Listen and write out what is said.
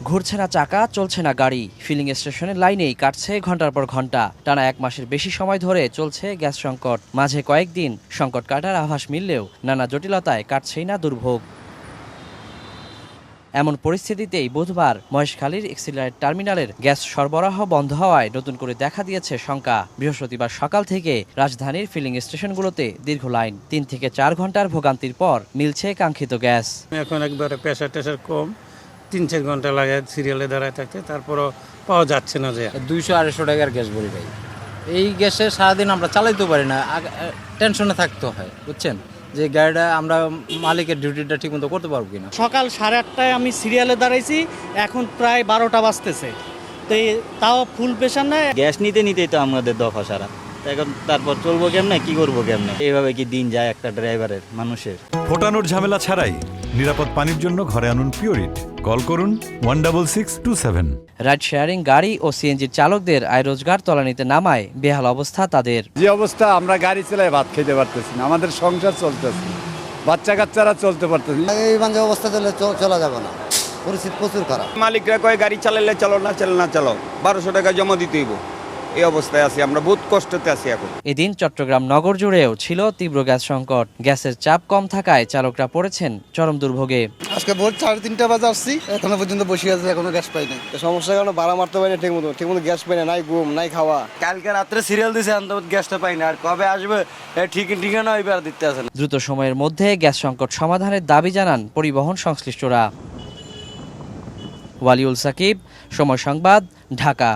ঘুরছে না চাকা, চলছে না গাড়ি, ফিলিং স্টেশনের লাইনেই কাটছে ঘন্টার পর ঘন্টা। টানা 1 মাসের বেশি সময় ধরে চলছে গ্যাস সংকট। মাঝে কয়েকদিন সংকট কাটার আভাস মিললেও নানা জটিলতায় কাটছেই না দুর্ভোগ। এমন পরিস্থিতিতেই বুধবার মহেশখালীর এক্সিলারেট টার্মিনালের গ্যাস সরবরাহ বন্ধ হওয়ায় নতুন করে দেখা দিয়েছে শঙ্কা। বৃহস্পতিবার সকাল থেকে রাজধানীর ফিলিং স্টেশনগুলোতে দীর্ঘ লাইন। 3 থেকে 4 ঘন্টার ভোগান্তির পর মিলছে কাঙ্ক্ষিত গ্যাস। এখন একবারে প্রেশার টেশার কম, 3-4 ঘন্টা লাগে সিরিয়ালে দাঁড়ায় থাকতে, তারপরও পাওয়া যাচ্ছে না। যে 200-250 টাকার গ্যাস ভরি ভাই, এই গ্যাসে সারাদিন আমরা চালাইতে পারি না, টেনশনে থাকতে হয়, বুঝছেন, যে গাড়িটা আমরা মালিকের ডিউটিটা ঠিক মতো করতে পারবো কিনা। সকাল 8:30টায় আমি সিরিয়ালে দাঁড়াইছি, এখন প্রায় 12টা বাজতেছে, তো তাও ফুল প্রেশার নেয়। গ্যাস নিতে নিতেই তো আমাদের দফা সারা, এখন তারপর চলবো কেমনে, কি করবো কেমনে, এইভাবে কি দিন যায় একটা ড্রাইভারের, মানুষের। ফোটানোর ঝামেলা ছাড়াই নিরাপদ পানির জন্য ঘরে আনুন পিওরিট। কল করুন 16627। রাইড শেয়ারিং গাড়ি ও সিএনজির চালকদের আয় রোজগার তলানিতে নামায় বেহাল অবস্থা তাদের। যে অবস্থা, আমরা গাড়ি চালাই ভাত খেতে পারতেছি না, আমাদের সংসার চলতেছে, বাচ্চা কাচ্চারা চলতে পারতেছে না। এই বাজে অবস্থা চলা যাবে না, পরিস্থিতি প্রচুর খারাপ। মালিকরা কয় গাড়ি চালাইলে চলো, না চালালে না চালাও, 1200 টাকা জমা দিতে হইব। এই অবস্থায় আছি আমরা, বহুত কষ্টতে আছি এখন। এদিন চট্টগ্রাম নগর জুড়েও ছিল তীব্র গ্যাস সংকট। গ্যাসের চাপ কম থাকায় চালকরা পড়েছেন চরম দুর্ভোগে। আজকে ভোর 3:30 বাজে আসছি, এখনো পর্যন্ত বসে আছে, এখনো গ্যাস পাই নাই। সমস্যা কারণে ভাড়া মারতে পারি না ঠিক মতো গ্যাস পাই না, নাই ঘুম নাই খাওয়া। কালকে রাত্রে সিরিয়াল দিছে, গ্যাসটা পাই না, আর কবে আসবে ঠিকানা ওইবার দিতে আসে না। দ্রুত সময়ের মধ্যে গ্যাস সংকট সমাধানের দাবি জানান পরিবহন সংশ্লিষ্টরা। ওয়ালিউল সাকিব, সময় সংবাদ, ঢাকা।